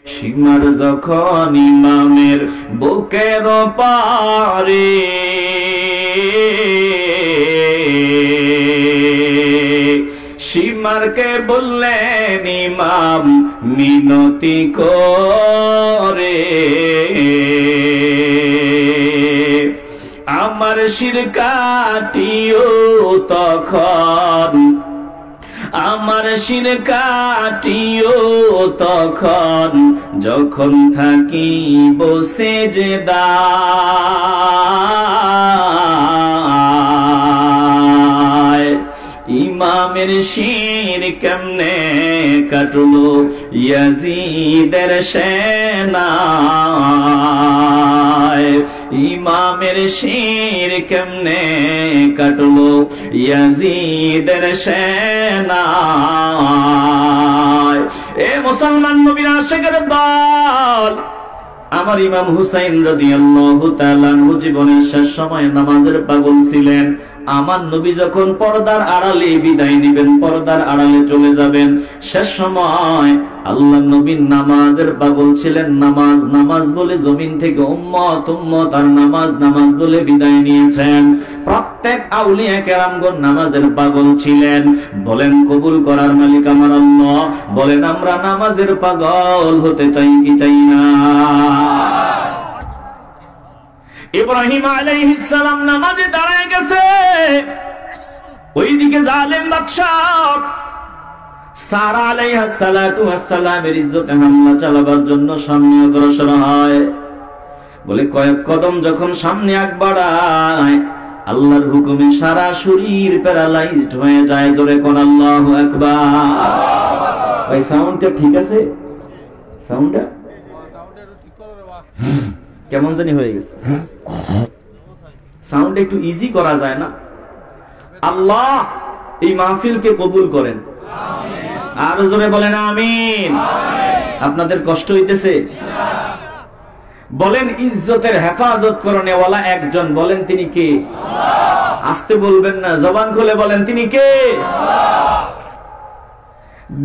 সীমার যখন ইমামের বুকের পারে সীমারকে বললেন ইমাম মিনতি করে, আমার শির কাটিও তখন, আমার শির কাটিও তখন, যখন থাকি বসে যে দায়। ইমামের শির কেমনে কাটলো ইয়াজিদের সেনায়, ইমামের শির কেমনে কাটলো ইয়াজিদের সেনায়। এ মুসলমান নবীর আশিকের দল, আমার ইমাম হুসাইন রাদিয়াল্লাহু তাআলা আনহু জীবনের শেষ সময় নামাজের পাগল ছিলেন। আমার নবী যখন পর্দার আড়ালে বিদায় নেবেন, পর্দার আড়ালে চলে যাবেন, শেষ সময় আল্লাহ নবী নামাজের পাগল ছিলেন। নামাজ নামাজ বলে জমিন থেকে উম্মত উম্মত আর নামাজ নামাজ বলে বিদায় নিয়েছেন। প্রত্যেক আউলিয়া কেরামগণ নামাজের পাগল ছিলেন। বলেন কবুল করার মালিক আমার আল্লাহ, বলেন আমরা নামাজের পাগল হতে চাই কি চাই না? ইব্রাহিম আলাইহিস সালাম নামাজে দাঁড়ায় গেছে, ওইদিকে জালেম বাদশা সারা আলাইহিস সালাতু ওয়াস সালামের ইজ্জতে হামলা চালাবার জন্য সামনে অগ্রসর হয়। বলে কয়েক কদম যখন সামনে আগ বাড়ায়, আল্লাহর হুকুমে সারা শরীর প্যারালাইজড হয়ে যায়। জোরে কোন আল্লাহু আকবার। ভাই সাউন্ডটা ঠিক আছে? সাউন্ডটা ঠিক করো রে বাবা, কেমন জানি হয়ে গেছে। সাউন্ড একটু ইজি করা যায় না? আল্লাহ এই মাহফিলকে কবুল করেন, আর জোরে বলেন আমিন। আপনাদের কষ্ট হইতেছে? বলেন ইজ্জতের হেফাজত করনেওয়ালা একজন, বলেন তিনি কে? আস্তে বলবেন না, জবান খুলে বলেন তিনি কে?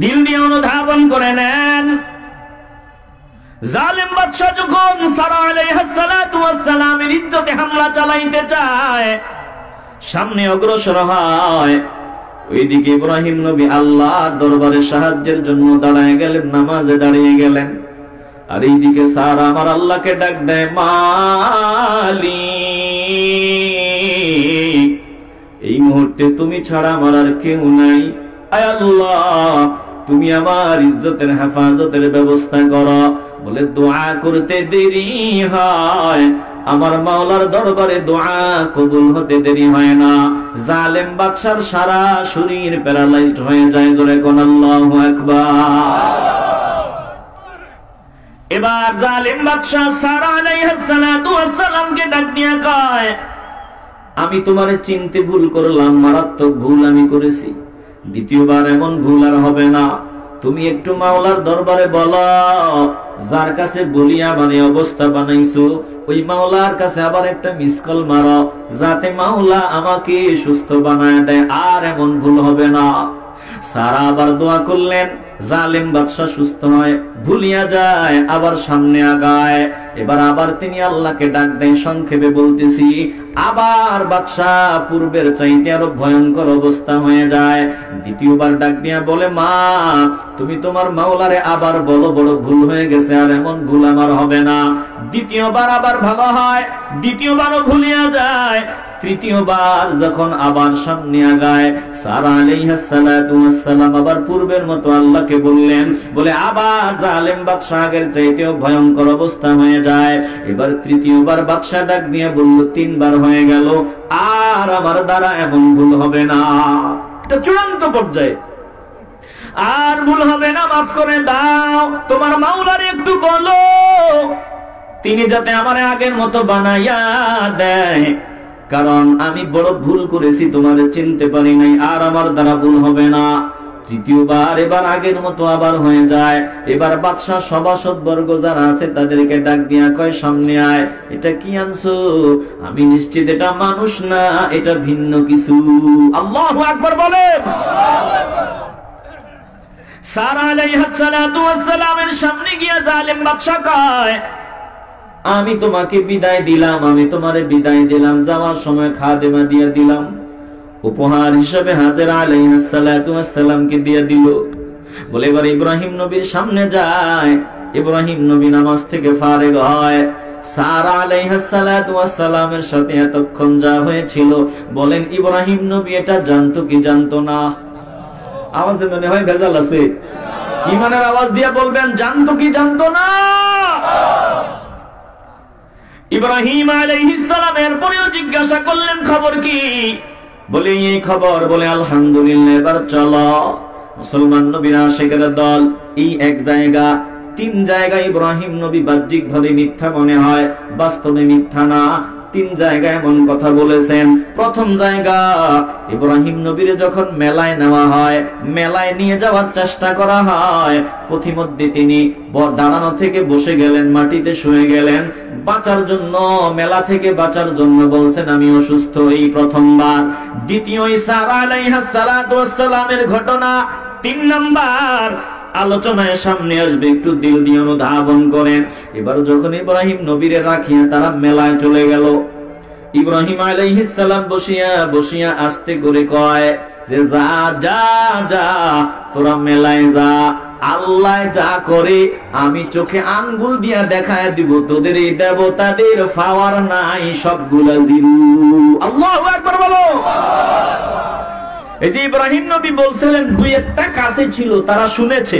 দিল দিয়ে অনুধাবন করে নেন। জালেম বাদশা যখন সারা আলাইহিস সালাতু ওয়াস সালামের ইজ্জতে হামলা চালাইতে চায়, সামনে অগ্রসর হয়, ওইদিকে ইব্রাহিম নবী আল্লাহর দরবারে সাহায্যের জন্য দাঁড়ায় গেলেন, নামাজে দাঁড়িয়ে গেলেন। আর এইদিকে সারা আমার আল্লাহকে ডাক দেয়, মালিক এই মুহূর্তে তুমি ছাড়া আমার আর কেউ নাই। আয় আল্লাহ তুমি আমার ইজ্জতের হেফাজতের ব্যবস্থা করো। বলে দোয়া করতে দেরি হয়, আমার মাওলার দরবারে দোয়া কবুল হতে দেরি হয় না। জালেম বাদশার সারা শরীর প্যারালাইজড হয়ে যায়। জোরে কোন আল্লাহু আকবার। এবার জালেম বাদশা সারা আলাইহিস সালাতু ওয়াস সালামকে ডাক দিয়া কয়, আমি তোমারে চিনতে ভুল করলাম, মারাত্মক ভুল আমি করেছি, দ্বিতীয়বার এমন ভুল আর হবে না। তুমি একটু মাওলার দরবারে বলো, যার কাছে বলিয়া মানে অবস্থা বানাইছো, ওই মাওলার কাছে আবার একটা মিস কল মারো, যাতে মাওলা আমাকে সুস্থ বানায় দেয়, আর এমন ভুল হবে না। সারা আবার দোয়া করলেন, জালেম বাদশা সুস্থ হয়, ভুলিয়া যায়, আবার সামনে আগায়। এবার আবার তিনি আল্লাহকে ডাক দেন। সংক্ষেপে বলতেছি, আবার বাদশা পূর্বের চাইতে আরো ভয়ঙ্কর অবস্থা হয়ে যায়। দ্বিতীয়বার ডাক দিয়া বলে, মা তুমি তোমার মাওলারে আবার বলো বড় ভুল হয়ে গেছে, আর এমন ভুল আমার হবে না। দ্বিতীয়বার আবার ভালো হয়, দ্বিতীয়বারও ভুলিয়া যায়। তৃতীয়বার যখন আবার সামনে আগায়, সারা আলাইহিস সালাতু ওয়াস সালাম আবার পূর্বের মতো আল্লাহকে বললেন। বলে আবার জালেম বাদশা আগের চাইতেও ভয়ঙ্কর অবস্থা হয়ে যায়। এবার তৃতীয়বার বাদশা ডাক দিয়ে বলল, তিনবার হয়ে গেল, আর আমার দ্বারা এমন ভুল হবে না। এটা চূড়ান্ত পর্যায়ে, আর ভুল হবে না, মাফ করে দাও। তোমার মাওলারে একটু বলো তিনি যাতে আমার আগের মতো বানাইয়া দেয়, কারণ আমি বড় ভুল করেছি, তোমার চিনতে পারি নাই, আর আমার দ্বারা ভুল হবে না। তৃতীয়বার এবার আগের মতো আবার হয়ে যায়। এবার বাদশা সভাসদ বর্গ যারা আছে তাদেরকে ডাক দিয়া কয়, সামনে আয়, এটা কি আনছো? আমি নিশ্চিত এটা মানুষ না, এটা ভিন্ন কিছু। আল্লাহু আকবার বলেন। সারা আলাইহিস সালাতু ওয়াস সালামের সামনে গিয়ে জালেম বাদশা কয়, আমি তোমাকে বিদায় দিলাম, আমি তোমারে বিদায় দিলাম, যাওয়ার সময় খাদেমা দিয়ে দিলাম। উপহার হিসেবে হাজেরা আলাইহিস সালাতু ওয়াস সালামকে দিয়ে দিল। বলে এবার ইব্রাহিম নবীর সামনে যায়। ইব্রাহিম নবী নামাজ থেকে ফারেগ হয়। সারা আলাইহিস সালাতু ওয়াস সালামের সাথে এতক্ষণ যা হয়েছিল, বলেন ইব্রাহিম নবী এটা জানতো কি জানতো না? আওয়াজে মনে হয় ভেজাল আছে। ঈমানের আওয়াজ দিয়ে বলবেন, জানতো কি জানতো না? ইব্রাহিম আলাইহিস সালামের পরেও জিজ্ঞাসা করলেন, খবর কি? বলে এই খবর। বলে আলহামদুলিল্লাহ, এবার চলো। মুসলমান নবীর আশিকের দল এই এক জায়গা, 3 জায়গায় ইব্রাহিম নবী বাহ্যিক ভাবে মিথ্যা মনে হয়, বাস্তবে মিথ্যা না। 3 জায়গায় এমন কথা বলেছেন। প্রথম জায়গা, ইব্রাহিম নবীর যখন মেলায় নেওয়া হয়, মেলায় নিয়ে যাওয়ার চেষ্টা করা হয়, পথিমধ্যে তিনি দাঁড়ানো থেকে বসে গেলেন, মাটিতে শুয়ে গেলেন বাঁচার জন্য, মেলা থেকে বাঁচার জন্য বলছেন আমি অসুস্থ। এই প্রথমবার। দ্বিতীয়, সারা আলাইহিস সালাতু ওয়াস সালামের ঘটনা। 3 নাম্বার আলোচনায় সামনে আসবে, একটু দিল দিয়ে অনুধাবন করেন। এবার যখন ইব্রাহিম নবীরে রাখিয়া তারা মেলায় চলে গেল, ইব্রাহিম আলাইহিস সালাম বসিয়া বসিয়া আস্তে করে কয় যে যা যা যা, তোরা মেলায় যা, আল্লাহ যা করে আমি চোখে আঙ্গুল দিয়া দেখায় দিব, তোদের এই দেবতাদের পাওয়ার নাই, সবগুলা জিরু। আল্লাহু আকবার বলো। এই যে ইব্রাহিম নবী বলছিলেন, 2-1টা কাছে ছিল, তারা শুনেছে।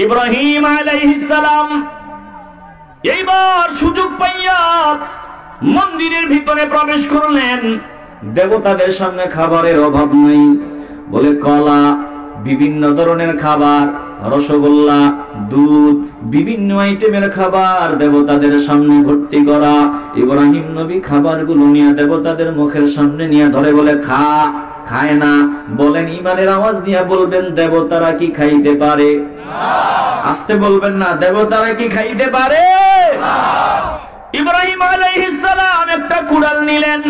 ইব্রাহিম আলাইহিস সালাম এইবার সুযোগ পাইয়া মন্দিরের ভিতরে প্রবেশ করলেন। দেবতাদের সামনে খাবারের অভাব নেই। বলে কলা, বিভিন্ন ধরনের খাবার, রসগোল্লা, দুধ, বিভিন্ন আইটেমের খাবার দেবতাদের সামনে ভর্তি করা। ইব্রাহিম নবী খাবারগুলো নিয়ে দেবতাদের মুখের সামনে নিয়ে ধরে বলে খা। খায় না। বলেন ঈমানের আওয়াজ দিয়ে বলবেন, দেবতারা কি খাইতে পারে? আস্তে বলবেন না, দেবতারা কি খাইতে পারে? ইব্রাহিম আলাইহিস সালাম একটা কুড়াল নিলেন।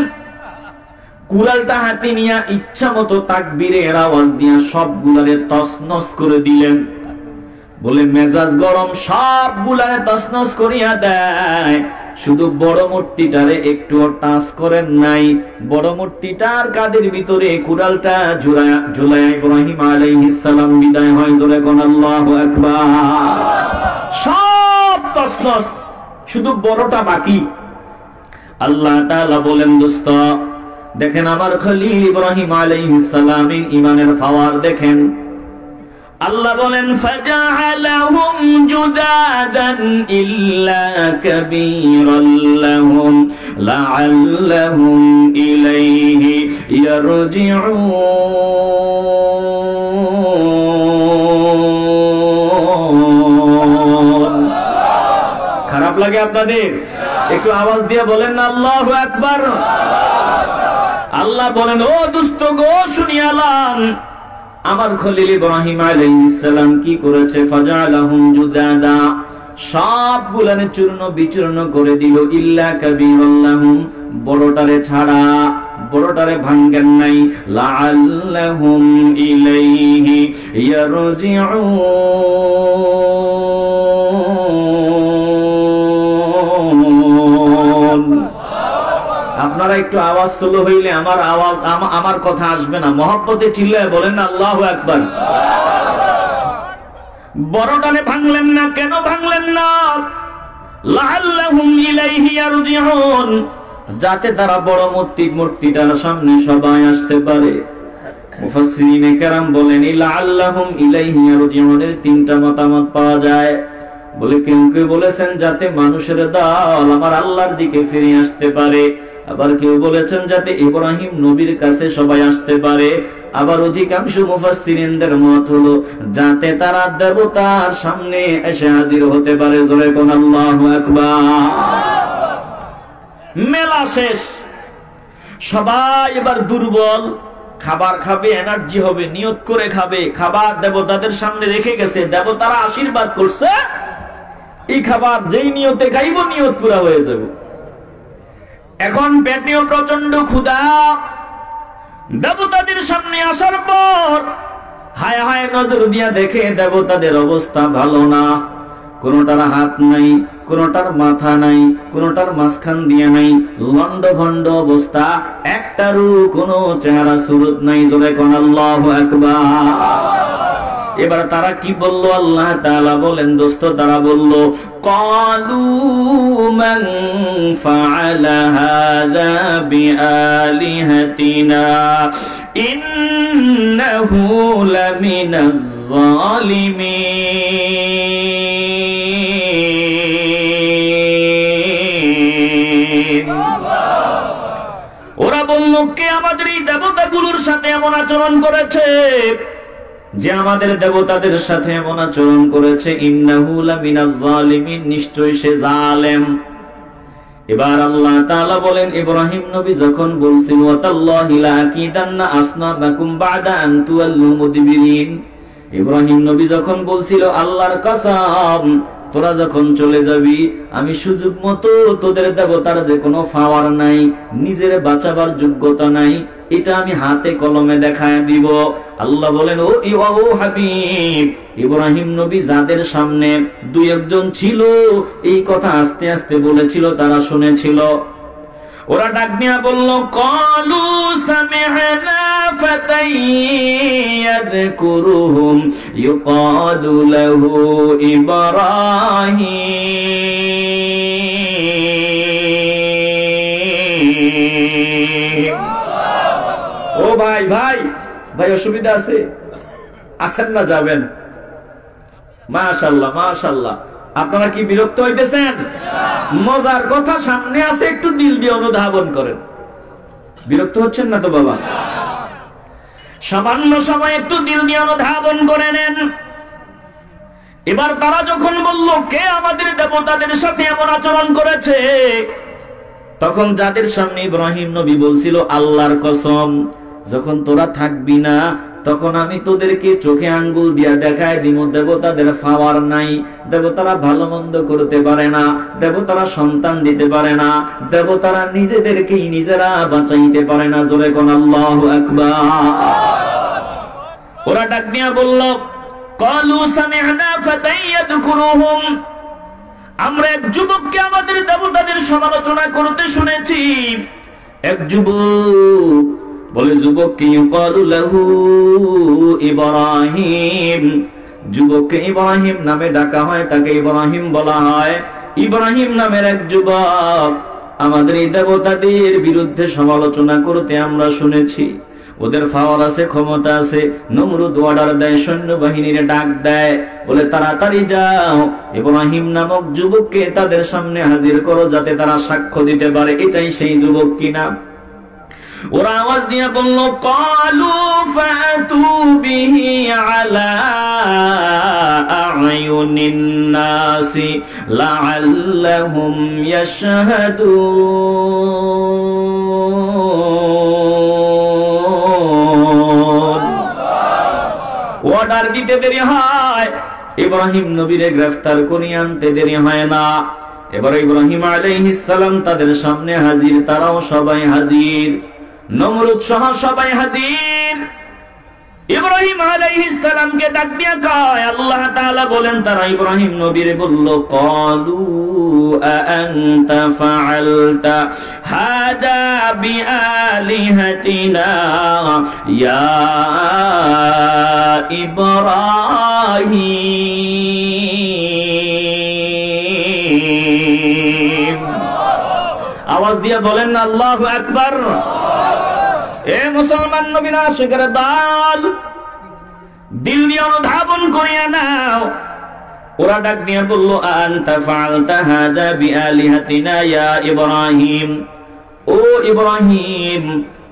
কুড়ালটা হাতে নিয়ে ইচ্ছা মতো তাকবীরের আওয়াজ দিয়ে সবগুলারে তছনছ করে দিলেন। বলে মেজাজ গরম, সবগুলারে তছনছ করিয়া দেয়, শুধু বড় মূর্তিটারে একটু টাচ করেন নাই। বড় মূর্তিটার কাদের ভিতরে কুড়ালটা ঝুলায়া ইব্রাহিম আলাইহিস সালাম বিদায় হয়। জোরে কোন আল্লাহু আকবার। সব তছনছ, শুধু বড়টা বাকি। আল্লাহ তাআলা বলেন, দোস্ত দেখেন আমার খলিল ইব্রাহিম আলাইহিস সালামের ঈমানের পাওয়ার দেখেন। আল্লাহ বলেন, ফাজআলাহুম জুদাদান ইল্লা কাবীরান লাহুম লাআল্লাহুম ইলাইহি ইয়ারজিউন। খারাপ লাগে আপনাদের? একটু আওয়াজ দিয়ে বলেন না আল্লাহু আকবার। আল্লাহ বলেন, ও দুস্থ গো, শুনিয়ালাম আমার খলিল ইব্রাহিম আলাইহিস সালাম কি করেছে। ফাজআলাহুম জুদাদা, সবগুলারে চূর্ণ বিচূর্ণ করে দিল। ইল্লা কাবীরান লাহুম, বড়টারে ছাড়া, বড়টারে ভাঙ্গেন নাই। লাআল্লাহুম ইলাইহি ইয়ারজিউন। আপনারা একটু আওয়াজ স্লো হইলে আমার আওয়াজ, আমার কথা আসবে না। মহব্বতে চিল্লায় বলেন না আল্লাহু আকবার। বড়টারে ভাঙলেন না, কেন ভাঙলেন না? লাআল্লাহুম ইলাইহি ইয়ারজিউন, যাতে তারা বড় মূর্তিটার সামনে সবাই আসতে পারে। মুফাসসিরিনে কেরাম বলেন, লাআল্লাহুম ইলাইহি ইয়ারজিউনের 3টা মতামত পাওয়া যায়। বলে কেউ কেউ বলেছেন যাতে মানুষের দল আমার আল্লাহর দিকে ফিরে আসতে পারে। আবার কেউ বলেছেন যাতে ইব্রাহিম নবীর কাছে সবাই আসতে পারে। আবার অধিকাংশ মুফাসসিরিনদের মত হলো যাতে তারা দেবতার সামনে এসে হাজির হতে পারে। জোরে কোন আল্লাহু আকবার। মেলা শেষ, সবাই এবার দুর্বল, খাবার খাবে, এনার্জি হবে, নিয়ত করে খাবে। খাবার দেবতাদের সামনে রেখে গেছে, দেবতারা আশীর্বাদ করছে, এই খাবার যেই নিয়তে খাইব নিয়ত পুরা হয়ে যাবে। এখন পেটেও প্রচন্ড ক্ষুধা। দেবতাদের সামনে আসার পর হায় হায় নজর দিয়া দেখে দেবতাদের অবস্থা ভালো না, কোনটার হাত নাই, কোনটার মাথা নাই, কোনটার মাঝখান দিয়ে নাই, লন্ড ভন্ড অবস্থা, একটারও কোনো চেহারা সুরত নাই। জোরে কোন আল্লাহু আকবার। এবার তারা কি বলল? আল্লাহ তাআলা বলেন দোস্ত, তারা বলল ক্বালু মান ফাআলা হাযা বিআলিহাতিনা ইন্নাহু লামিনাজ জালিমিন। ওরা বলল, কে আমাদের এই দেবতাগুলোর সাথে এমন আচরণ করেছে, যে আমাদের দেবতাদের সাথে এমন আচরণ করেছে, ইন্নাহু লামিনাজ জালিমিন, নিশ্চয়ই সে জালেম। এবার আল্লাহ তাআলা বলেন, ইব্রাহিম নবী যখন বলছিল ওয়াতাল্লাহি লা আকিদান্না আসনামাকুম বাদা আন তুওয়াল্লু মুদবিরিন, ইব্রাহিম নবী যখন বলছিল আল্লাহর কসম, তোরা যখন চলে যাবি আমি সুযোগ মতো তোদের দেবতার যে কোনো পাওয়ার নাই, নিজের বাঁচাবার যোগ্যতা নাই, এটা আমি হাতে কলমে দেখায় দিব। আল্লাহ বলেন, ও হাবিব, ইব্রাহিম নবী যাদের সামনে দুই একজন ছিল এই কথা আস্তে আস্তে বলেছিল, তারা শুনেছিল। ওরা ডাক দিয়া বলল, ক্বালু সামি'না ফাতান ইয়াযকুরুহুম ইউকালু লাহু ইব্রাহিম। ও ভাই ভাই ভাই, অসুবিধা আছে? আসেন না, যাবেন? মাশাআল্লাহ মাশাআল্লাহ। আপনারা কি বিরক্ত হইতেছেন? মজার কথা সামনে আছে, একটু দিল দিয়ে অনুধাবন করেন। বিরক্ত হচ্ছেন না তো বাবা? সামান্য সময় একটু দিল দিয়ে অনুধাবন করে নেন। এবার তারা যখন বলল, কে আমাদের দেবতাদের সাথে এমন আচরণ করেছে, তখন যাদের সামনে ইব্রাহিম নবী বলছিল আল্লাহর কসম, যখন তোরা থাকবি না তখন আমি তোদেরকে চোখে আঙ্গুল দিয়া দেখায় দিব দেবতাদের পাওয়ার নাই, দেবতারা ভালো মন্দ করতে পারে না, দেবতারা সন্তান দিতে পারে না, দেবতারা নিজেদেরকেই নিজেরা বাঁচাইতে পারে না। জোরে কোন আল্লাহু আকবার। ওরা ডাক দিয়া বলল, ক্বালু সামি'না ফাতান ইয়াযকুরুহুম, আমরা এক যুবককে আমাদের দেবতাদের সমালোচনা করতে শুনেছি। এক যুবক বলে, যুবককে ইউকালু লাহু ইব্রাহিম, যুবককে ইব্রাহিম নামে ডাকা হয়, তাকে ইব্রাহিম বলা হয়। ইব্রাহিম নামের এক যুবক আমাদের এই দেবতাদের বিরুদ্ধে সমালোচনা করতে আমরা শুনেছি। ওদের পাওয়ার আছে, ক্ষমতা আছে। নমরুদ অর্ডার দেয়, সৈন্যবাহিনীর ডাক দেয়, বলে তাড়াতাড়ি যাও ইব্রাহিম নামক যুবককে তাদের সামনে হাজির করো, যাতে তারা সাক্ষ্য দিতে পারে এটাই সেই যুবক কিনা। ওরা আওয়াজ দিয়ে বলল, ক্বালু ফাতু বিহি আলা আ'য়ুনিন নাসি লাআল্লাহুম ইয়াশহাদুন। অর্ডার দিতে দেরি হয়, ইব্রাহিম নবীরে গ্রেফতার করিয়ে আনতে দেরি হয় না। এবার ইব্রাহিম আলাইহিস সালাম তাদের সামনে হাজির, তারাও সবাই হাজির, নমরুদ সহ সবাই হাজির। ইব্রাহিম আলাইহিস সালামকে ডাক দিয়া কয়, আল্লাহ তাআলা বলেন, তারা ইব্রাহিম নবীরে বলল, ক্বালু আ'আনতা ফাআলতা হাদা বিআলিহাতিনা ইয়া ইব্রাহিম। আওয়াজ দিয়ে বলেন না আল্লাহু আকবার। এ মুসলমান নবীর আশিকের দল, দিল দিয়ে অনুধাবন করিয়া নাও। ওরা ডাক দিয়ে বলল, আনতা ফাআলতা হাদা বিআলিহাতিনা ইয়া ইব্রাহিম, ও ইব্রাহিম,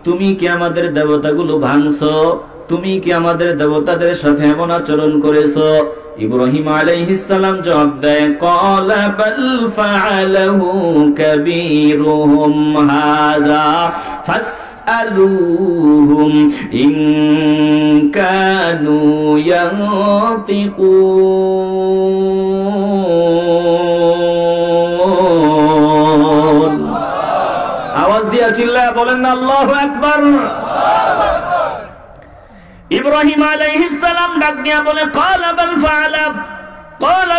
তুমি কি আমাদের দেবতাগুলো ভাঙছো? তুমি কি আমাদের দেবতাদের সাথে এমন আচরণ করেছো? ইব্রাহিম আলাইহিস সালাম জবাব দেয়, ক্বালা বাল ফাআলাহু কাবীরুহুম হাযা ফাসআলুহুম ইন কানু ইয়ানতিকুন। আওয়াজ দিয়া চিল্লায়া বলেন না আল্লাহু আকবার। ইব্রাহিম আলাইহিস সালাম ডাক দিয়া বলে ক্বালা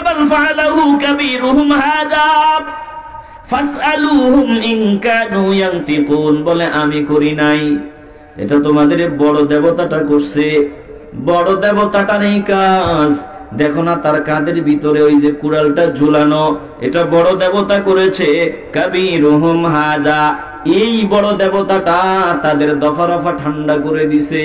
বাল ফাআলাহু কাবীরুহুম হাযা ফাসআলুহুম ইন কানু ইয়ানতিকুন। বলে আমি করি নাই, এটা তোমাদের বড় দেবতাটা করছে। বড় দেবতাটার এই কাজ দেখো না, তার কাঁধের ভিতরে ওই যে কুড়ালটা ঝুলানো, এটা বড় দেবতা করেছে। কাবীরুহুম হাযা, এই বড় দেবতাটা তাদের দফা রফা ঠান্ডা করে দিছে।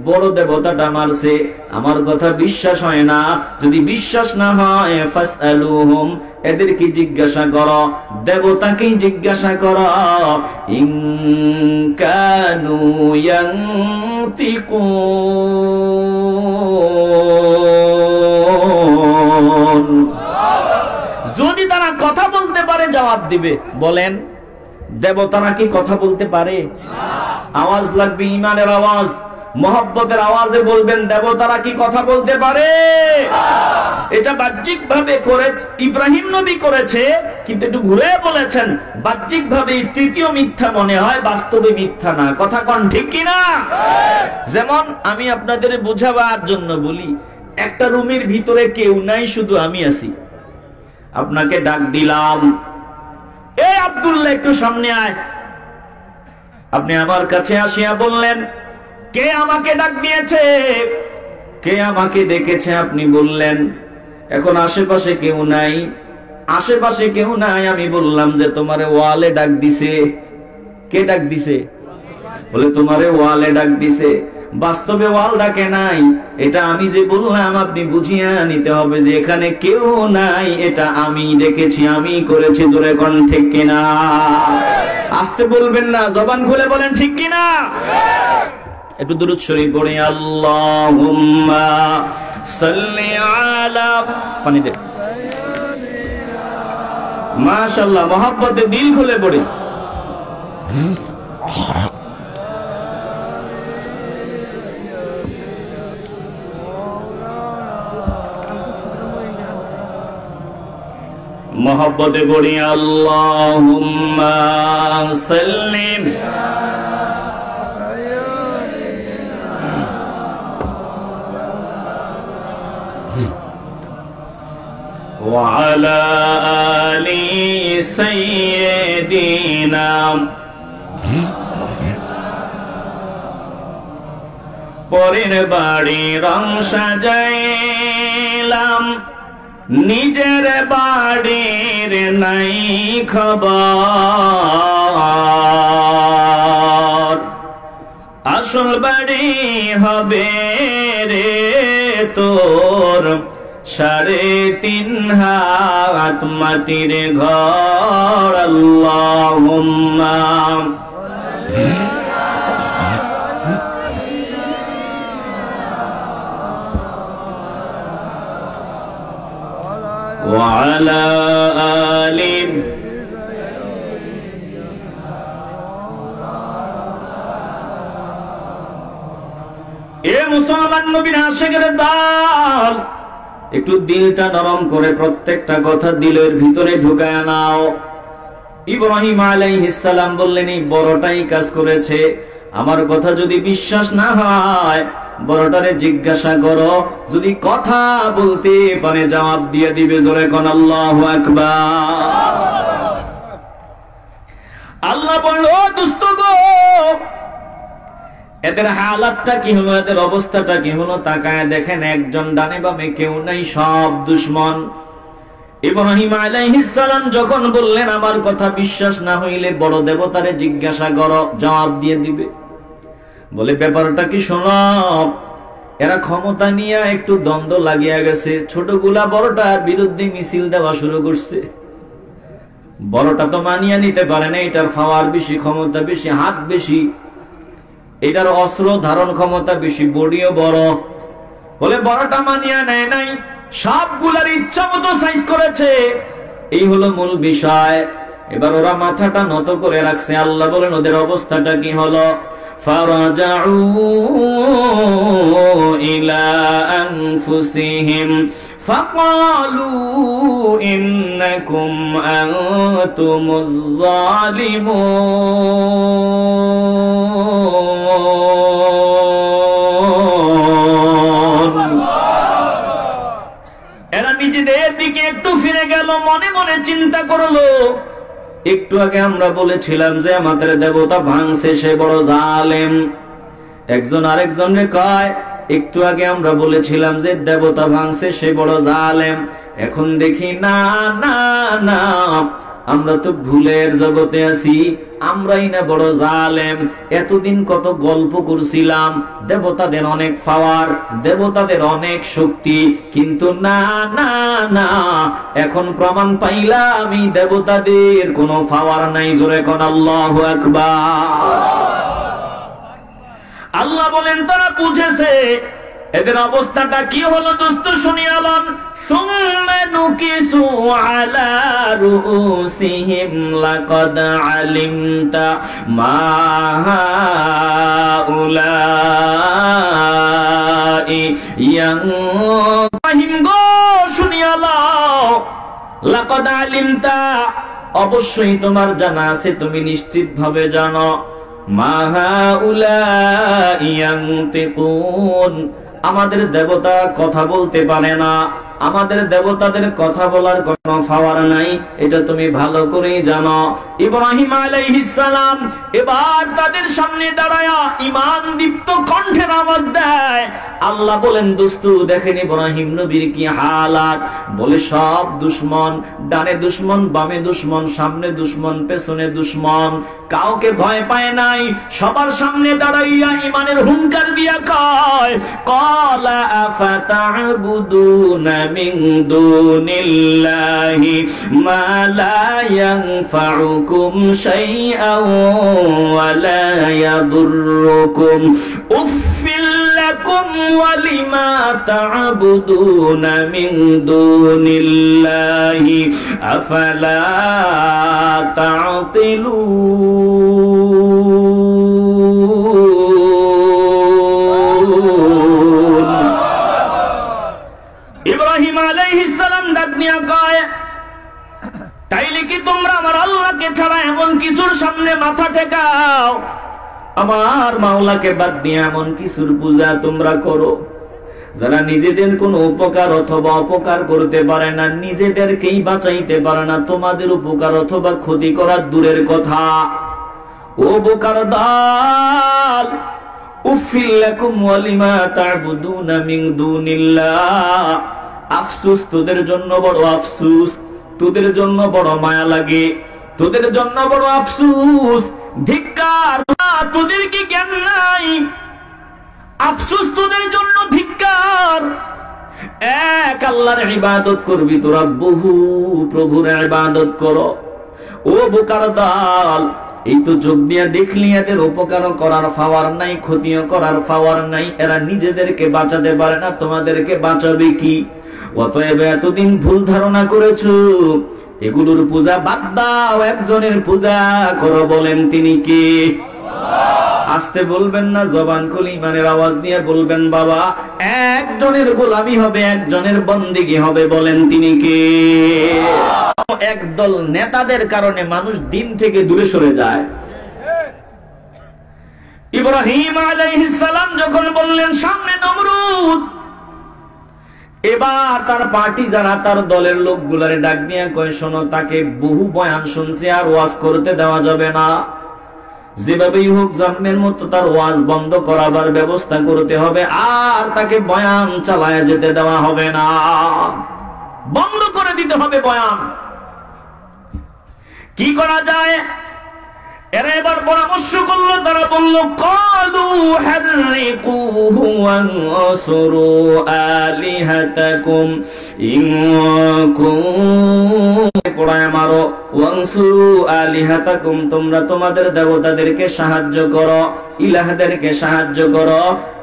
বড় দেবতাটা মারছে। আমার কথা বিশ্বাস হয় না? যদি বিশ্বাস না হয় ফাসআলুহুম, এদেরকে জিজ্ঞাসা করো, দেবতাকেই জিজ্ঞাসা করো, ইন কানু ইয়ানতিকুন, যদি তারা কথা বলতে পারে জবাব দিবে। বলেন দেবতারা কি কথা বলতে পারে? আওয়াজ লাগবে, ইমানের আওয়াজ, মহব্বতের আওয়াজে বলবেন দেবতারা কি কথা বলতে পারে? এটা বাহ্যিক ভাবে করে ইব্রাহিম নবী করেছে, কিন্তু একটু ঘুরে বলেছেন বাহ্যিক ভাবে তৃতীয় মিথ্যা মনে হয়, বাস্তবে মিথ্যা না। কথা কোন ঠিক কিনা? যেমন আমি আপনাদের বোঝাবার জন্য বলি, একটা রুমের ভিতরে কেউ নাই, শুধু আমি আছি। আপনাকে ডাক দিলাম, এই আব্দুল্লাহ একটু সামনে আয়। আপনি আমার কাছে আসিয়া বললেন, কে আমাকে ডাক দিয়েছে, কে আমাকে ডেকেছে? আপনি বললেন। এখন আশেপাশে কেউ নাই, আশেপাশে কেউ নাই। আমি বললাম যে তোমারে ওয়ালে ডাক দিছে। কে ডাক দিছে? বলে তোমারে ওয়ালে ডাক দিছে। বাস্তবে ওয়াল ডাকে নাই, এটা আমি যে বললাম আপনি বুঝিয়ে নিতে হবে যে এখানে কেউ নাই, এটা আমি ডেকেছি, আমি করেছি। জোরে কোন ঠিক কিনা? আসতে বলবেন না, জবান খুলে বলেন ঠিক কিনা। একটু দুরূদ শরীফ পড়ে, আল্লাহুম্মা সাল্লি আলা, পানি দে। মাশাআল্লাহ, মহব্বতে দিল খুলে পড়ে। মহব্বতে পড়ি, আল্লাহুম্মা সাল্লি وعلى آل سيدنا। পরের বাড়ি রং সাজাইলাম, নিজের বাড়ির নাই খবর, আসল বাড়ি হবে রে তোর 3.5 হাত মাটির ঘর। আল্লাহুম্মা ওয়া আলা আলি। এ মুসলমান নবীর আশিকের দল, একটু দিলটা নরম করে প্রত্যেকটা কথা দিলের ভিতরে ঢুকায় নাও। ইব্রাহিম আলাইহিস সালাম বললেন, এই বড়টাই কাজ করেছে। আমার কথা যদি বিশ্বাস না হয় বড়টারে জিজ্ঞাসা করো, যদি কথা বলতে পারে জবাব দিয়ে দিবে। জোরে কোন আল্লাহু আকবার। আল্লাহ বলল, দুষ্ট গো, এদের হালাতটা কি হলো, এদের অবস্থাটা কি হলো? তাকায় দেখেন একজন ডানে বামে কেউ নাই, সব দুশমন। ইব্রাহিম আলাইহিস সালাম যখন বললেন আমার কথা বিশ্বাস না হইলে বড় দেবতারে জিজ্ঞাসা করো, জবাব দিয়ে দিবে। বলে ব্যাপারটা কি শোনো, এরা ক্ষমতা নিয়ে একটু দ্বন্দ্ব লাগিয়া গেছে, ছোটগুলা বড়টার বিরুদ্ধে মিছিল দেওয়া শুরু করছে। বড়টা তো মানিয়ে নিতে পারে না, এটার পাওয়ার বেশি, ক্ষমতা বেশি, হাত বেশি, এটার অস্ত্র ধারণ ক্ষমতা বেশি, বডিও বড়। বলে বড়টা মানিয়া নেয় নাই, সবগুলার ইচ্ছা মতো সাইজ করেছে। এই হলো মূল বিষয়। এবার ওরা মাথাটা নত করে রাখছে। আল্লাহ বলেন ওদের অবস্থাটা কি হলো? ফারাজাউ ইলা আনফুসিহিম ফাকালু ইন্নাকুম আনতুমুজ জালিমুন। একটু ফিরে গেল, মনে মনে চিন্তা করলো, একটু আগে আমরা বলেছিলাম যে আমাদের দেবতা ভাঙছে, সে বড় জালেম। একজন আরেকজনকে কয়, একটু আগে আমরা বলেছিলাম যে দেবতা ভাঙছে, সে বড় জালেম। এখন দেখি না না না, আমরা তো ভুলের জগতে আছি, আমরাই না বড় জালেম। এতদিন কত গল্প করছিলাম দেবতাদের অনেক পাওয়ার, দেবতাদের অনেক শক্তি, কিন্তু না না না, এখন প্রমাণ পাইলাম এই দেবতাদের কোনো পাওয়ার নাই। জোরে কোন আল্লাহু আকবার। আল্লাহ বলেন তারা বুঝেছে। এদের অবস্থাটা কি হলো দোস্ত, শুনিয়ালন। সুম্মা নুকিসু আলা রুউসিহিম লাকাদ আলিমতা মা হাউলাই ইয়াহিম গো, শুনিয়ালাও। লাকাদ আলিমতা, অবশ্যই তোমার জানা আছে, তুমি নিশ্চিত ভাবে জানো। মা হাউলাই ইয়ানতিকুন, আমাদের দেবতা কথা বলতে পারে না, আমাদের দেবতাদের কথা বলার কোনো পাওয়ার নাই, এটা তুমি ভালো করেই জানো। ইব্রাহিম আলাইহিস সালাম এবার তাদের সামনে দাঁড়ায়া ঈমান দীপ্ত কণ্ঠের আওয়াজ দেয়। আল্লাহ বলেন, দোস্তু দেখেন ইব্রাহিম নবীর কি হালাত। বলে সব দুশমন, ডানে দুশমন, বামে দুশমন, সামনে দুশমন, পেছনে দুশমন, কাউকে ভয় পায় নাই। সবার সামনে দাঁড়াইয়া ঈমানের হুঙ্কার দিয়া কয়, ক্বালা আফাতা'বুদুনা মিন দুনিল্লাহি মা লা ইয়ানফাউকুম শাইআন ওয়া লা ইয়াদুররুকুম উফিল লাকুম ওয়া লিমা তা'বুদুনা মিন দুনিল্লাহি আফালা তা'কিলুন। ইব্রাহিম আলাইহিস সালাম ডাক দিয়া কয়, তাইলে কি তোমরা আমার আল্লাহকে ছাড়া এমন কিছুর সামনে মাথা ঠেকাও? আমার মাওলাকে বাদ দিয়ে এমন কিছুর পূজা তোমরা করো যারা নিজেদের কোনো উপকার অথবা অপকার করতে পারে না, নিজেদেরকেই বাঁচাইতে পারে না, তোমাদের উপকার অথবা ক্ষতি করার দূরের কথা। ও বোকার দল, উফিল লাকুম ওয়া লিমা তা'বুদুনা মিন দুনিল্লাহ, আফসোস তোদের জন্য বড় আফসোস, তোদের জন্য বড় মায়া লাগে, তোদের জন্য বড় আফসোস। ধিক্কার, তোদের কি জ্ঞান নাই? আফসোস তোদের জন্য, ধিক্কার। এক আল্লাহর ইবাদত করবি তোরা, বহু প্রভুর ইবাদত করো। ও বোকার দল, এই তো যোগ দিয়া দেখলি এদের উপকার করার পাওয়ার নাই, ক্ষতিও করার পাওয়ার নাই, এরা নিজেদেরকে বাঁচাতে পারে না, তোমাদেরকে বাঁচাবে কি? অতএব এতদিন ভুল ধারণা করেছো, এগুলোর পূজা বাদ দাও, একজনের পূজা করো। বলেন তিনি কে? আসতে বলবেন না, জবান খুলে ইমানের আওয়াজ দিয়ে বলবেন, বাবা একজনের গোলামি হবে, একজনের বন্দেগী হবে। বলেন তিনি কে? একদল নেতাদের কারণে মানুষ দিন থেকে দূরে সরে যায়। ইব্রাহিম আলাইহিস সালাম যখন বললেন সামনে নমরুদ, এবার তার পার্টি যারা, তার দলের লোকগুলারে ডাক নিয়ে কয়, শোনো, তাকে বহু বয়ান শুনছে, আর ওয়াজ করতে দেওয়া যাবে না, যেভাবেই হোক জন্মের মতো তার ওয়াজ বন্ধ করাবার ব্যবস্থা করতে হবে, আর তাকে বয়ান চালায় যেতে দেওয়া হবে না, বন্ধ করে দিতে হবে বয়ান। কি করা যায়? এরা এবার পরামর্শ করলো, তারা বলল, ক্বালু হাররিকুহু ওয়ানসুরু আলিহাতাকুম ইন কুনতুম, পোড়ায় মারো, ওয়ানসুরু আলিহাতাকুম, তোমরা তোমাদের দেবতাদেরকে সাহায্য করো, ইলাহদেরকে সাহায্য করো,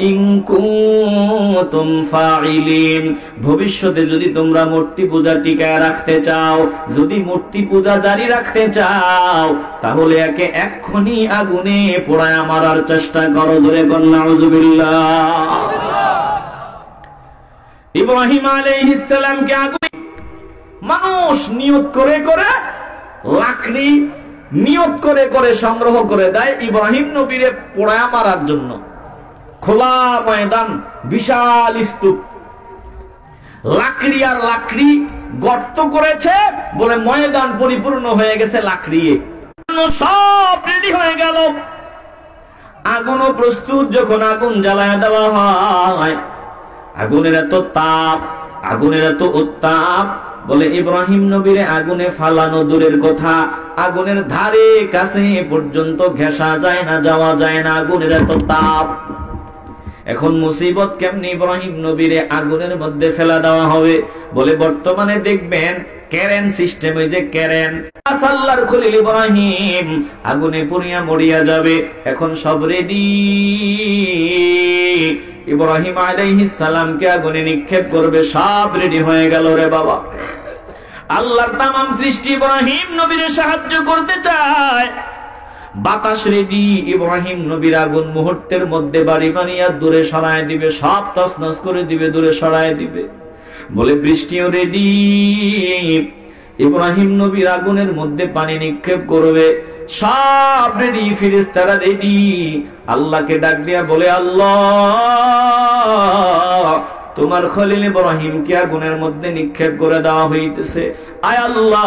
ইন কুনতুম ফাইলিন, ভবিষ্যতে যদি তোমরা মূর্তি পূজা টিকায় রাখতে চাও, যদি মূর্তি পূজা জারি রাখতে চাও, তাহলে একে এক্ষুনি আগুনে পোড়ায় মারার চেষ্টা করো। জোরে বল নাউযুবিল্লাহ। ইব্রাহিম আলাইহিস সালামকে আগুনে মানুষ নিয়ত করে করে, লাকড়ি নিয়ত করে করে সংগ্রহ করে দেয় ইব্রাহিম নবীরে পোড়ায় মারার জন্য। খোলা ময়দান, বিশাল স্তূপ, লাকড়ি আর লাকড়ি গর্ত করেছে বলে ময়দান পরিপূর্ণ হয়ে গেছে লাকড়ি, সব রেডি হয়ে গেল। আগুনও প্রস্তুত। যখন আগুন জ্বালায় দেওয়া হয়, আগুনের এত তাপ, আগুনের এত উত্তাপ, বলে ইব্রাহিম নবীরে আগুনে ফালানো দূরের কথা, আগুনের ধারে কাছে পর্যন্ত ঘেঁষা যায় না, যাওয়া যায় না, আগুনের এত তাপ। এখন মুসিবত কেমনি ইব্রাহিম নবীরে আগুনের মধ্যে ফেলা দেওয়া হবে? বলে বর্তমানে দেখবেন ক্যারেন সিস্টেম, ওই যে ক্যারেন, আল্লাহর খলিল ইব্রাহিম আগুনে পুড়িয়া মরিয়া যাবে, এখন সব রেডি। ইব্রাহিম আলাইহিস সালামকে আগুনে নিক্ষেপ করবে, সব রেডি হয়ে গেল রে বাবা। আল্লাহর তামাম সৃষ্টি ইব্রাহিম নবীরে সাহায্য করতে চায়। বাতাস রেডি, ইব্রাহিম নবীর আগুন মুহূর্তের মধ্যে বাড়ি বানিয়ে দূরে সরায় দিবে, সব তছনছ করে দিবে, দূরে সরায় দিবে। বলে বৃষ্টিও রেডি, ইব্রাহিম নবীর আগুনের মধ্যে পানি নিক্ষেপ করবে, সব রেডি, ফেরেশতারা রেডি। আল্লাহকে ডাক দিয়া বলে, আল্লাহ তোমার খলিল ইব্রাহিমকে আগুনের মধ্যে নিক্ষেপ করে দেওয়া হইতেছে, আয় আল্লাহ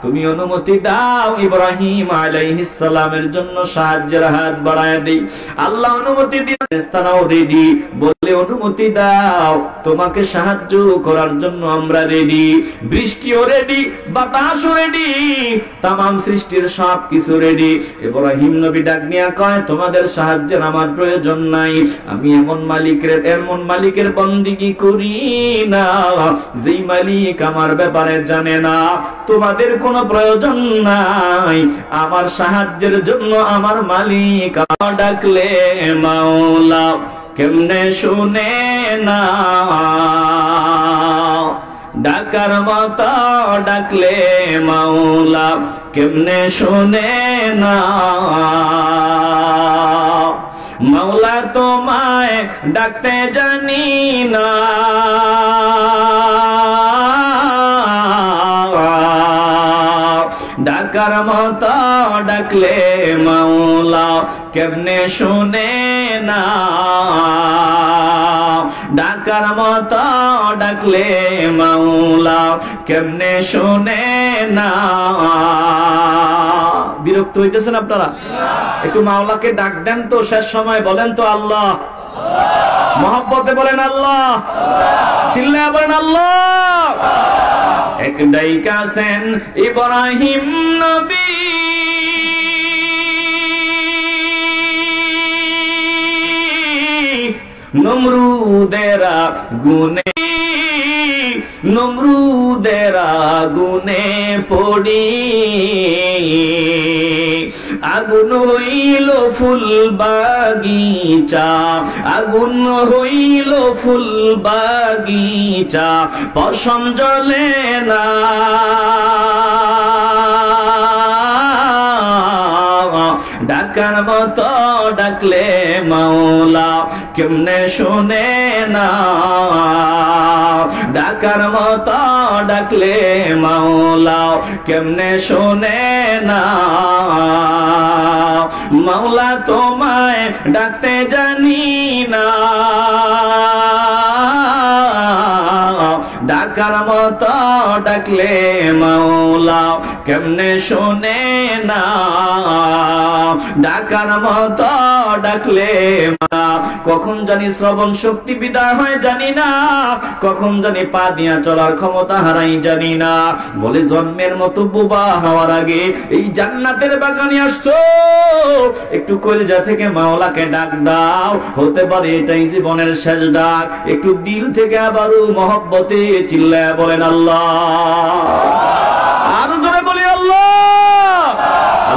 তুমি অনুমতি দাও ইব্রাহিম আলাইহিস সালামের জন্য সাহায্যের হাত বাড়ায় দেই। আল্লাহ অনুমতি দিয়ে ফেরেশতারাও রেডি, বলে অনুমতি দাও তোমাকে সাহায্য করার জন্য আমরা রেডি। বৃষ্টিও রেডি, বাতাসও রেডি, তামাম সৃষ্টির সব কিছু রেডি। ইব্রাহিম নবী ডাক নিয়ে কয়, তোমাদের সাহায্যের আমার প্রয়োজন নাই, আমি এমন মালিকের বন্দিগি করি না যেই মালিক আমার ব্যাপারে জানে না। তোমাদের কোনো প্রয়োজন নাই, আমার সাহায্যের জন্য আমার মালিক ডাকলে মাওলা কেমনে শুনে না, ডাকার মতো ডাকলে মাওলা কেমনে শুনে না। মাওলা তোমায় ডাকতে জানি না, ডাকার মতো ডাকলে মাওলা কেমনে শুনে না, ডাকার মতো ডাকলে মাওলা কেমনে শুনে না। বিরক্ত হইতেছেন আপনারা? একটু মাওলাকে ডাক দেন তো, শেষ সময় বলেন তো আল্লাহ, মহব্বতে বলেন আল্লাহ, চিল্লায়া বলেন আল্লাহ। এক ডাইকাছেন ইব্রাহিম নবী, নমরুদের আগুনে পড়ি, আগুন হইল ফুল বাগিচা, আগুন হইল ফুল বাগিচা, পশম জ্বলে না, ডাকার মতো ডাকলে মাওলা কেমনে শুনে না, ডাকার মতো ডাকলে মাওলা কেমনে শুনে না। মাওলা তোমায় ডাকতে জানি না, ডাকার মতো ডাকলে মাওলা কেমনে শুনে না, ডাকার মতো ডাকলে কখন জানি শ্রবণ শক্তি বিদায় হয় জানি না, কখন জানি পা দিয়া চলার ক্ষমতা হারাই জানি না। বলে জন্মের মতো বোবা হওয়ার আগে এই জান্নাতের বাগানে আসছো, একটু কলিজা থেকে মাওলাকে ডাক দাও, হতে পারে এটাই জীবনের শেষ ডাক। একটু দিল থেকে আবারও মহব্বতে চিল্লায়া বলেন আল্লাহ, আরো জোরে বলি আল্লাহ।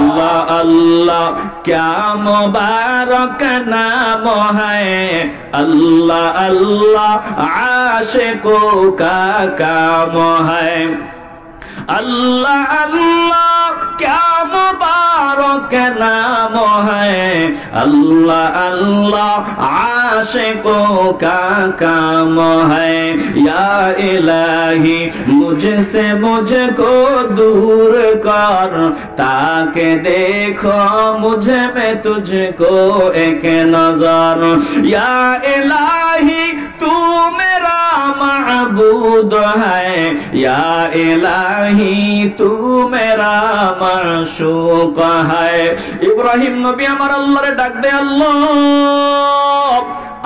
अल्लाह अल्लाह क्या मुबारक नाम है, अल्लाह अल्लाह आशिकों का काम है, अल्लाह अल्लाह क्या मुबारक नाम है, अल्लाह अल्लाह आशिकों का काम है। या इलाही मुझसे मुझको दूर कर, ताकि देखो मुझे में तुझको एक नजर। या इलाही तू मेरा माबूद है, या इलाही तू मेरा माशूक है। ইব্রাহিম নবী আমার আল্লাহরে ডাক দেয়, আল্লাহ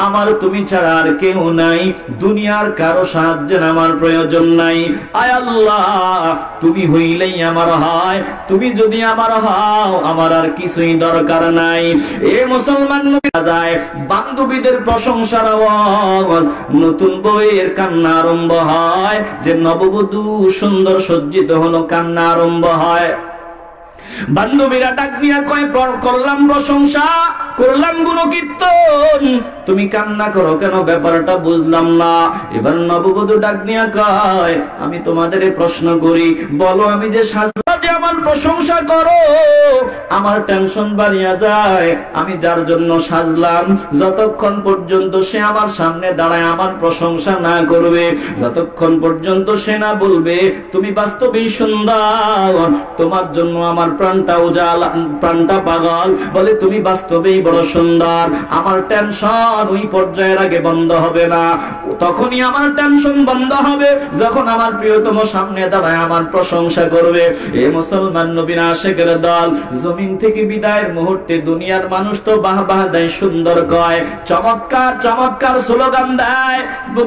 আমার তুমি ছাড়া আর কেউ নাই, দুনিয়ার কারো সাহায্যের আমার প্রয়োজন নাই। আয় আল্লাহ, তুমি হইলেই আমার হয়, তুমি যদি আমার হও আমার আর কিছুই দরকার নাই। এ মুসলমান যায় বান্ধবীদের প্রশংসার আওয়াজ, নতুন বউয়ের কান্না আরম্ভ হয়, যে নববধূ সুন্দর সজ্জিত হলো কান্না আরম্ভ হয়। বান্ধবীরা ডাক দিয়া কয়, করলাম প্রশংসা, করলাম গুণকীর্তন, তুমি কান্না করো কেন, ব্যাপারটা বুঝলাম না। এবার নববধূ ডাক দিয়া কয়, আমি তোমাদের প্রশ্ন করি, বলো আমি যে সাজলাম, যে আমার প্রশংসা করো, আমার টেনশন বাড়িয়া যায়। আমি যার জন্য সাজলাম, যতক্ষণ পর্যন্ত সে আমার সামনে দাঁড়ায় আমার প্রশংসা না করবে, যতক্ষণ পর্যন্ত সে না বলবে তুমি বাস্তবেই সুন্দর, তোমার জন্য আমার প্রাণটা উজালা, প্রাণটা পাগল, বলে তুমি বাস্তবেই বড় সুন্দর, আমার টেনশন ওই পর্যায়ের আগে বন্ধ হবে না। তখনই আমার টেনশন বন্ধ হবে যখন আমার প্রিয়তম সামনে দাঁড়ায় আমার প্রশংসা করবে। এ মুসলমান নবীর আশিকের দল, জমিন থেকে বিদায়ের মুহূর্তে দুনিয়ার মানুষ তো বাহ বাহ দেয়, সুন্দর কয়, চমৎকার চমৎকার স্লোগান দেয়,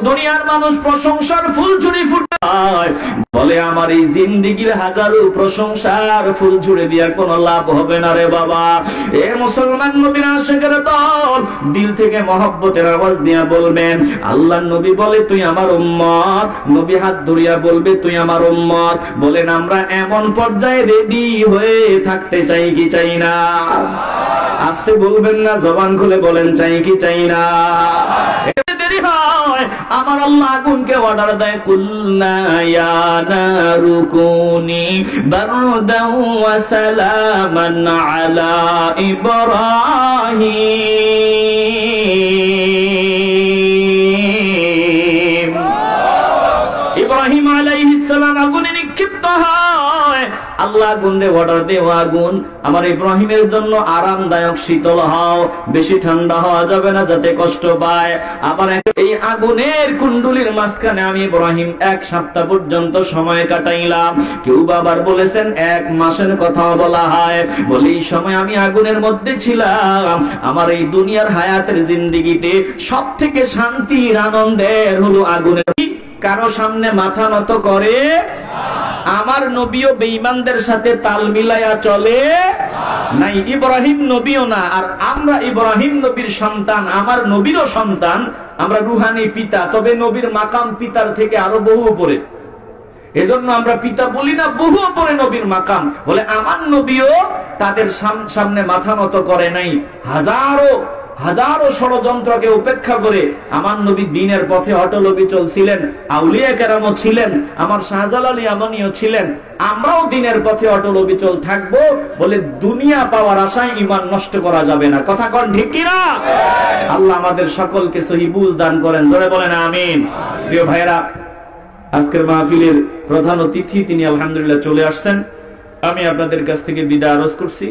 দুনিয়ার মানুষ প্রশংসার ফুলঝুরি ফুটায়, বলে আমার এই জিন্দেগির হাজারো প্রশংসার ফুল ঝুড়ে দিয়া কোনো লাভ হবে না রে বাবা। এ মুসলমান নবীর আশিকের দল, দিল থেকে মহব্বতের আওয়াজ দিয়া বলবেন, আল্লাহর নবী বলে তুই আমার উম্মত, নবী হাত ধরিয়া বলবে তুই আমার উম্মত। বলেন আমরা এমন পর্যায়ে রেডি হয়ে থাকতে চাই কি চাই না? আস্তে বলবেন না, জবান খুলে বলেন চাই কি চাই না? দেরি হয়, আমার আল্লাহ আগুনকে অর্ডার দেয়, কুলনা ইয়া নারু কুনি বারদাও ওয়া সালামান আলা ইব্রাহিম। ইব্রাহিম আলাইহিস সালাম আগুনে নিক্ষিপ্ত হয়, আল্লাহ আগুনে অর্ডার দেয়, আগুন আমার ইব্রাহিমের জন্য আরামদায়ক শীতল হও, বেশি ঠান্ডা হওয়া যাবে না যাতে কষ্ট পায়। আবার এই আগুনের কুণ্ডুলির মাঝখানে আমি ইব্রাহিম 1 সপ্তাহ পর্যন্ত সময় কাটাইলাম, কেউ বাবার বলেছেন 1 মাসের কথাও বলা হয়। বলে এই সময় আমি আগুনের মধ্যে ছিলাম, আমার এই দুনিয়ার হায়াতের জিন্দেগিতে সব থেকে শান্তির আনন্দের হলো আগুনের। কারো সামনে মাথা নত করে, আমার নবীও বেঈমানদের সাথে তাল মিলায়া চলে নাই, ইব্রাহিম নবীও না। আর আমরা ইব্রাহিম নবীর সন্তান, আমার নবীরও সন্তান, আমরা রুহানি পিতা, তবে নবীর মাকাম পিতার থেকে আরো বহু উপরে। এজন্য আমরা পিতা বলি না, বহু উপরে নবীর মাকাম। বলে আমার নবীও তাদের সামনে মাথা নত করে নাই, হাজারো হাজারো ষড়যন্ত্রকে উপেক্ষা করে আমার নবী দ্বীনের পথে অটল অবিচল ছিলেন, আউলিয়া কেরামও ছিলেন, আমার শাহজালাল ইয়ামানিও ছিলেন। আমরাও দ্বীনের পথে অটল অবিচল থাকবো, বলে দুনিয়া পাওয়ার আশায় ঈমান নষ্ট করা যাবে না। কথা কোন ঠিক কি না? আল্লাহ আমাদের সকলকে সহি বুঝ দান করেন, জোরে বলেন আমিন। প্রিয় ভাইরা, আজকের মাহফিলের প্রধান অতিথি তিনি আলহামদুলিল্লাহ চলে আসছেন। আমি আপনাদের কাছ থেকে বিদায় আরজ করছি,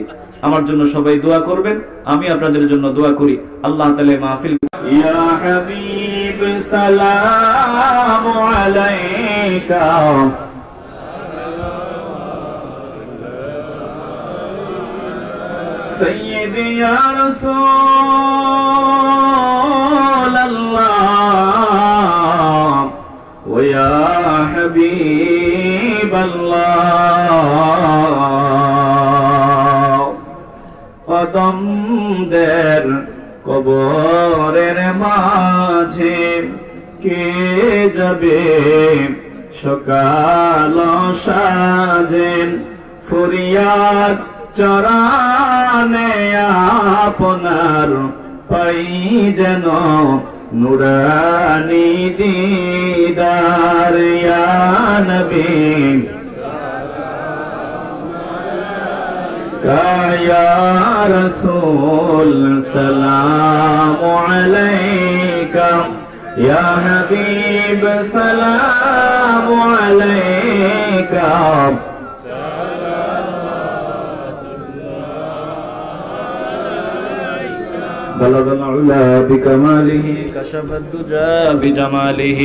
আমার জন্য সবাই দোয়া করবেন, আমি আপনাদের জন্য দোয়া করি। আল্লাহ তাআলা মাহফিল। ইয়া হাবিব সালামু আলাইকা, সাইয়্যিদি ইয়া রাসূলুল্লাহ ওয়া ইয়া হাবিবাল্লাহ। কদমদের কবরের মাঝে কে যাবে সকাল সাজে, ফরিয়াদ চরণে আপনার পাই যেন নুরানি দিদার। ইয়া নবী या रसूल सलाम अलैका, या हबीब सलाम अलैका। बलग العلا بكماله, كشف الدجى بجماله,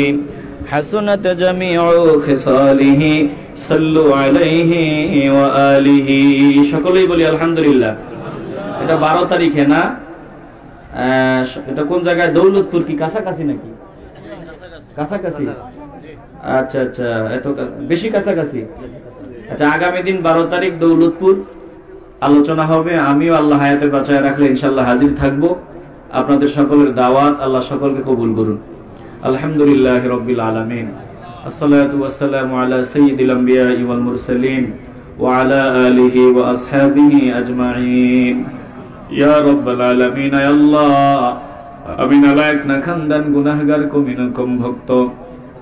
হাসুনাত জামিউ খিসালিহি সাল্লু আলাইহি ওয়া আলিহি। সকলেই বলি আলহামদুলিল্লাহ। এটা 12 তারিখে না? এটা কোন জায়গায়? দৌলতপুর কি কাছাকাছি নাকি? কাছাকাছি। আচ্ছা আচ্ছা, এত বেশি কাছাকাছি। আচ্ছা, আগামী দিন 12 তারিখ দৌলতপুর আলোচনা হবে। আমিও আল্লাহ হায়াতে বাঁচায় রাখলে ইনশাআল্লাহ হাজির থাকবো। আপনাদের সকলের দাওয়াত আল্লাহ সকলকে কবুল করুন। আলহামদুলিল্লাহি রাব্বিল আলামিন। আসসালাতু ওয়াসসালামু আলা সাইয়্যিদিল আমবিয়াই ওয়াল মুরসালিন ওয়া আলা আলিহি ওয়া আসহাবিহি আজমাইন। ইয়া রাব্বাল আলামিন, ইয়া আল্লাহ, আমি নালায়েক না খানদান গুনাহগার কম ভক্ত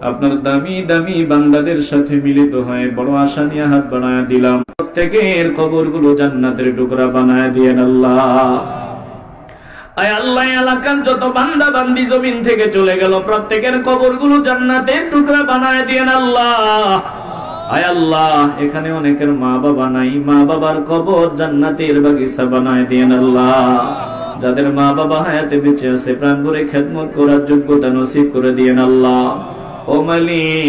আপনার দামি দামি বান্দাদের সাথে মিলিত হয়ে বড় আশা নিয়ে হাত বাড়ায় দিলাম। প্রত্যেকের কবরগুলো জান্নাতের টুকরা বানায় দিয়েন আল্লাহ। আয় আল্লাহ, এলাকার যত বান্দা বান্দি জমিন থেকে চলে গেল প্রত্যেকের কবরগুলো জান্নাতের টুকরা বানায় দিয়েন আল্লাহ। আয় আল্লাহ, এখানে অনেকের মা বাবা নাই, মা বাবার কবর জান্নাতের বাগিচা বানায় দিয়েন আল্লাহ। যাদের মা বাবা হায়াতে বেঁচে আছে প্রাণ ভরে খেদমত করার যোগ্যতা নসিব করে দিয়েন আল্লাহ। ও মালিক।